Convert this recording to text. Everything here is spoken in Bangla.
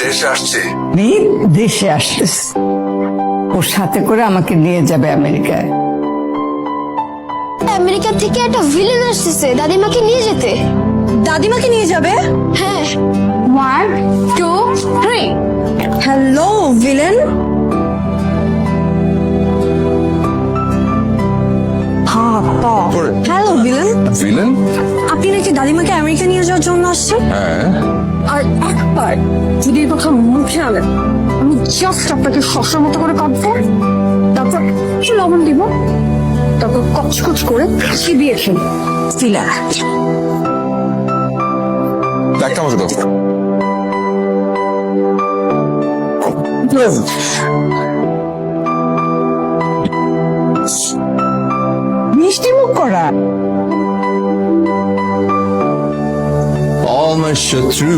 দেশে আসছে। দেশে আসতেছে, ওর সাথে করে আমাকে নিয়ে যাবে আমেরিকায়। আমেরিকা থেকে একটা ভিলেন আসছে দাদিমাকে নিয়ে যেতে। দাদিমাকে নিয়ে যাবে? হ্যাঁ 1 2 3 hello villain. Hello villain, villain? আপনি নাকি দাদিমাকে আমেরিকা নিয়ে যাওয়ার জন্য আসছেন? হ্যাঁ। আর একবার যদি এই কথা মুখে আনেন, আমি জাস্ট আপনাকে শশার মতো করে কাটবো, তারপর একটু লবণ দিব, তারপর কচকচ করে চিবিয়ে খেলি। ভিলেন একটা মজা দাও। মিষ্টি মুখ করা। All my শত্রু